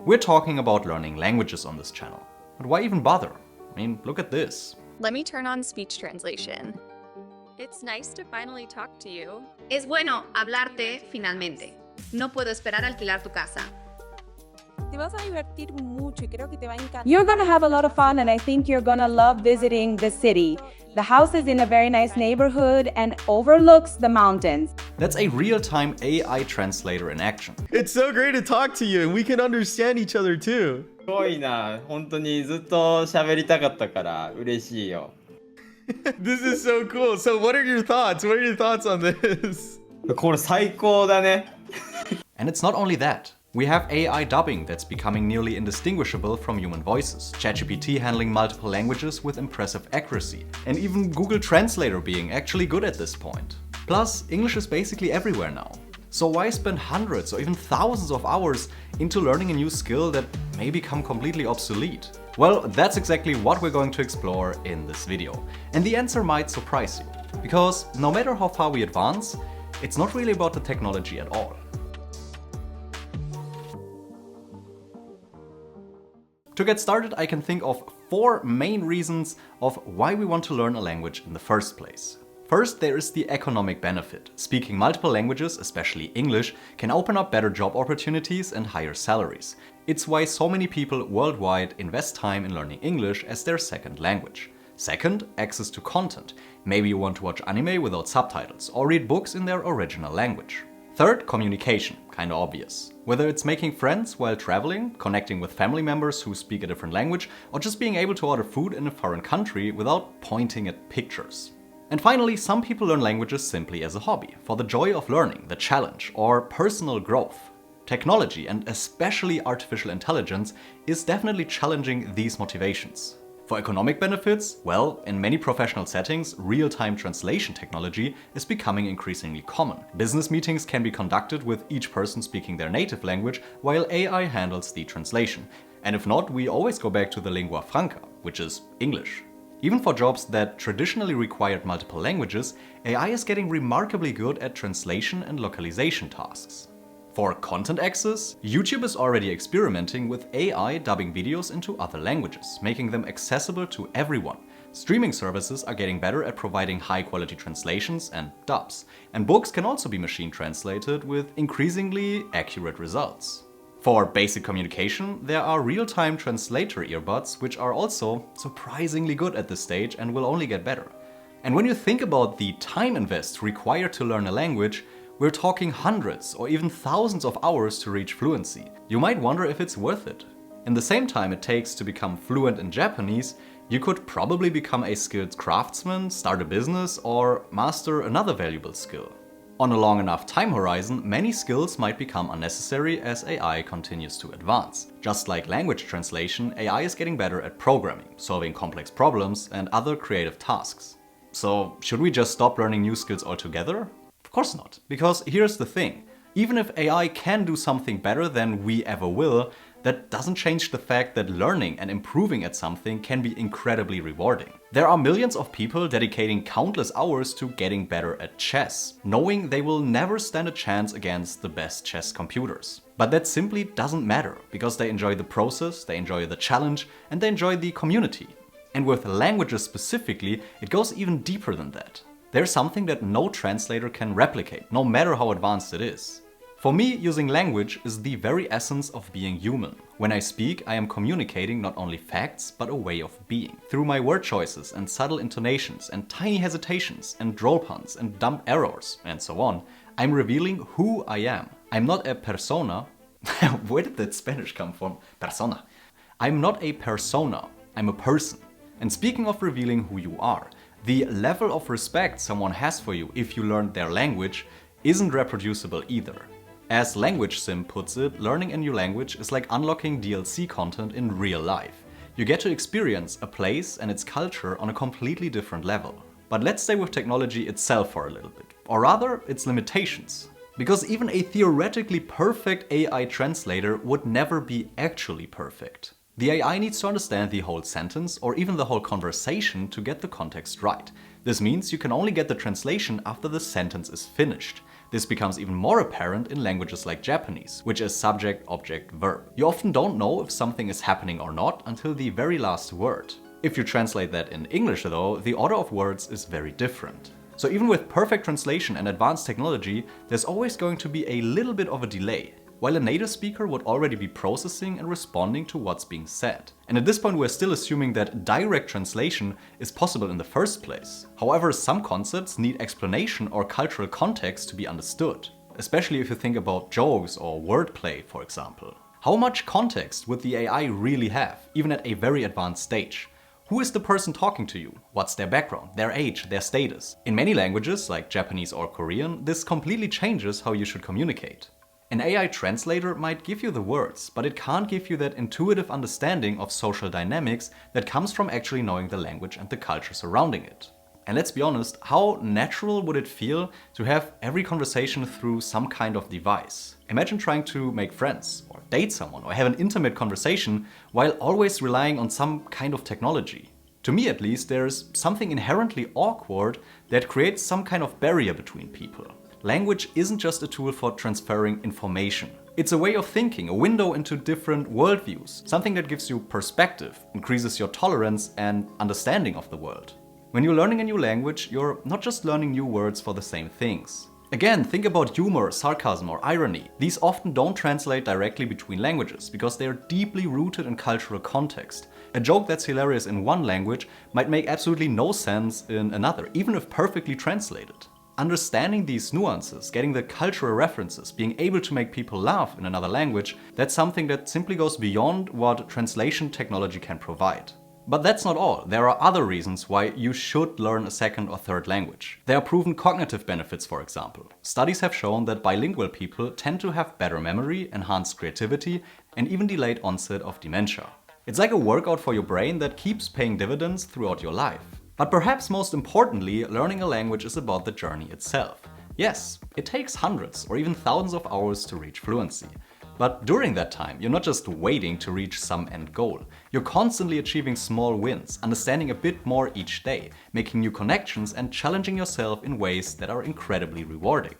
We're talking about learning languages on this channel. But why even bother? I mean, look at this. Let me turn on speech translation. It's nice to finally talk to you. Es bueno hablarte finalmente. No puedo esperar a alquilar tu casa. Te vas a divertir mucho y creo que te va a encantar. You're gonna have a lot of fun, and I think you're gonna love visiting the city. The house is in a very nice neighborhood and overlooks the mountains. That's a real-time AI translator in action. It's so great to talk to you and we can understand each other too. すごいな。本当にずっと喋りたかったから嬉しいよ。This is so cool. So what are your thoughts? What are your thoughts on this? これ最高だね。And it's not only that. We have AI dubbing that's becoming nearly indistinguishable from human voices, ChatGPT handling multiple languages with impressive accuracy, and even Google Translator being actually good at this point. Plus, English is basically everywhere now. So why spend hundreds or even thousands of hours into learning a new skill that may become completely obsolete? Well, that's exactly what we're going to explore in this video. And the answer might surprise you, because no matter how far we advance, it's not really about the technology at all. To get started, I can think of 4 main reasons of why we want to learn a language in the first place. First, there is the economic benefit. Speaking multiple languages, especially English, can open up better job opportunities and higher salaries. It's why so many people worldwide invest time in learning English as their second language. Second, access to content. Maybe you want to watch anime without subtitles or read books in their original language. Third, communication, kinda obvious. Whether it's making friends while traveling, connecting with family members who speak a different language, or just being able to order food in a foreign country without pointing at pictures. And finally, some people learn languages simply as a hobby, for the joy of learning, the challenge, or personal growth. Technology, and especially artificial intelligence, is definitely challenging these motivations. For economic benefits, well, in many professional settings, real-time translation technology is becoming increasingly common. Business meetings can be conducted with each person speaking their native language, while AI handles the translation. And if not, we always go back to the lingua franca, which is English. Even for jobs that traditionally required multiple languages, AI is getting remarkably good at translation and localization tasks. For content access, YouTube is already experimenting with AI dubbing videos into other languages, making them accessible to everyone. Streaming services are getting better at providing high-quality translations and dubs, and books can also be machine translated with increasingly accurate results. For basic communication, there are real-time translator earbuds, which are also surprisingly good at this stage and will only get better. And when you think about the time invest required to learn a language, we're talking hundreds or even thousands of hours to reach fluency. You might wonder if it's worth it. In the same time it takes to become fluent in Japanese, you could probably become a skilled craftsman, start a business, or master another valuable skill. On a long enough time horizon, many skills might become unnecessary as AI continues to advance. Just like language translation, AI is getting better at programming, solving complex problems, and other creative tasks. So, should we just stop learning new skills altogether? Of course not, because here's the thing. Even if AI can do something better than we ever will, that doesn't change the fact that learning and improving at something can be incredibly rewarding. There are millions of people dedicating countless hours to getting better at chess, knowing they will never stand a chance against the best chess computers. But that simply doesn't matter, because they enjoy the process, they enjoy the challenge, and they enjoy the community. And with languages specifically, it goes even deeper than that. There's something that no translator can replicate, no matter how advanced it is. For me, using language is the very essence of being human. When I speak, I am communicating not only facts, but a way of being. Through my word choices and subtle intonations and tiny hesitations and droll puns and dumb errors and so on, I'm revealing who I am. I'm not a persona. Where did that Spanish come from? Persona. I'm not a persona, I'm a person. And speaking of revealing who you are, the level of respect someone has for you if you learned their language isn't reproducible either. As Language Sim puts it, learning a new language is like unlocking DLC content in real life. You get to experience a place and its culture on a completely different level. But let's stay with technology itself for a little bit, or rather, its limitations. Because even a theoretically perfect AI translator would never be actually perfect. The AI needs to understand the whole sentence or even the whole conversation to get the context right. This means you can only get the translation after the sentence is finished. This becomes even more apparent in languages like Japanese, which is subject, object, verb. You often don't know if something is happening or not until the very last word. If you translate that in English though, the order of words is very different. So even with perfect translation and advanced technology, there's always going to be a little bit of a delay, while a native speaker would already be processing and responding to what's being said. And at this point we're still assuming that direct translation is possible in the first place. However, some concepts need explanation or cultural context to be understood, especially if you think about jokes or wordplay, for example. How much context would the AI really have, even at a very advanced stage? Who is the person talking to you? What's their background, their age, their status? In many languages, like Japanese or Korean, this completely changes how you should communicate. An AI translator might give you the words, but it can't give you that intuitive understanding of social dynamics that comes from actually knowing the language and the culture surrounding it. And let's be honest, how natural would it feel to have every conversation through some kind of device? Imagine trying to make friends, or date someone, or have an intimate conversation while always relying on some kind of technology. To me at least, there's something inherently awkward that creates some kind of barrier between people. Language isn't just a tool for transferring information. It's a way of thinking, a window into different worldviews, something that gives you perspective, increases your tolerance and understanding of the world. When you're learning a new language, you're not just learning new words for the same things. Again, think about humor, sarcasm or irony. These often don't translate directly between languages because they are deeply rooted in cultural context. A joke that's hilarious in one language might make absolutely no sense in another, even if perfectly translated. Understanding these nuances, getting the cultural references, being able to make people laugh in another language, that's something that simply goes beyond what translation technology can provide. But that's not all. There are other reasons why you should learn a second or third language. There are proven cognitive benefits, for example. Studies have shown that bilingual people tend to have better memory, enhanced creativity, and even delayed onset of dementia. It's like a workout for your brain that keeps paying dividends throughout your life. But perhaps most importantly, learning a language is about the journey itself. Yes, it takes hundreds or even thousands of hours to reach fluency. But during that time, you're not just waiting to reach some end goal. You're constantly achieving small wins, understanding a bit more each day, making new connections and challenging yourself in ways that are incredibly rewarding.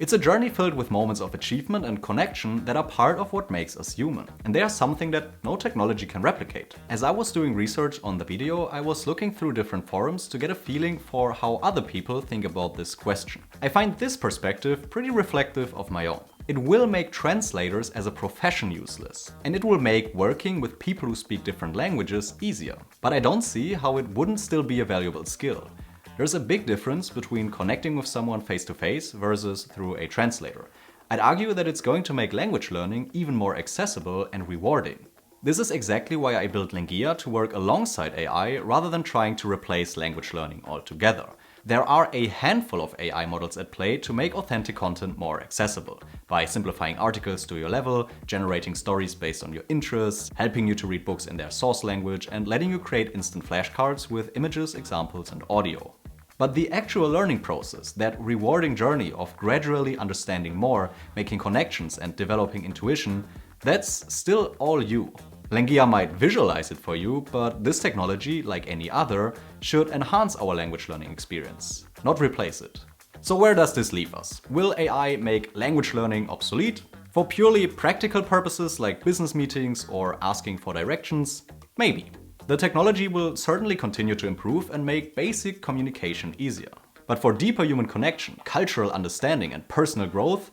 It's a journey filled with moments of achievement and connection that are part of what makes us human. And they are something that no technology can replicate. As I was doing research on the video, I was looking through different forums to get a feeling for how other people think about this question. I find this perspective pretty reflective of my own. It will make translators as a profession useless, and it will make working with people who speak different languages easier. But I don't see how it wouldn't still be a valuable skill. There's a big difference between connecting with someone face-to-face versus through a translator. I'd argue that it's going to make language learning even more accessible and rewarding. This is exactly why I built Lingia to work alongside AI rather than trying to replace language learning altogether. There are a handful of AI models at play to make authentic content more accessible, by simplifying articles to your level, generating stories based on your interests, helping you to read books in their source language, and letting you create instant flashcards with images, examples, and audio. But the actual learning process, that rewarding journey of gradually understanding more, making connections, and developing intuition, that's still all you. Lingia might visualize it for you, but this technology, like any other, should enhance our language learning experience, not replace it. So where does this leave us? Will AI make language learning obsolete? For purely practical purposes like business meetings or asking for directions? Maybe. The technology will certainly continue to improve and make basic communication easier. But for deeper human connection, cultural understanding, and personal growth?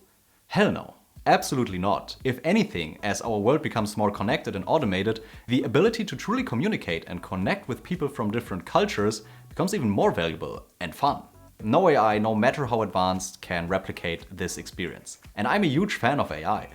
Hell no. Absolutely not. If anything, as our world becomes more connected and automated, the ability to truly communicate and connect with people from different cultures becomes even more valuable and fun. No AI, no matter how advanced, can replicate this experience. And I'm a huge fan of AI.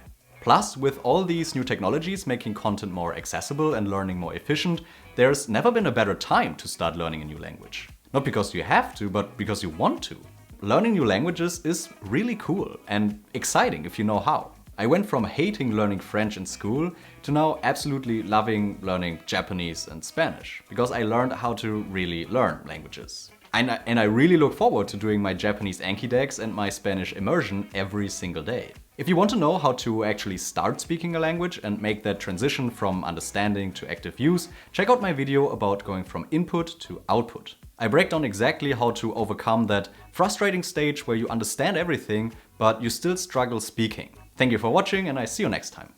Plus, with all these new technologies making content more accessible and learning more efficient, there's never been a better time to start learning a new language. Not because you have to, but because you want to. Learning new languages is really cool and exciting if you know how. I went from hating learning French in school to now absolutely loving learning Japanese and Spanish, because I learned how to really learn languages. And I really look forward to doing my Japanese Anki decks and my Spanish immersion every single day. If you want to know how to actually start speaking a language and make that transition from understanding to active use, check out my video about going from input to output. I break down exactly how to overcome that frustrating stage where you understand everything, but you still struggle speaking. Thank you for watching and I see you next time.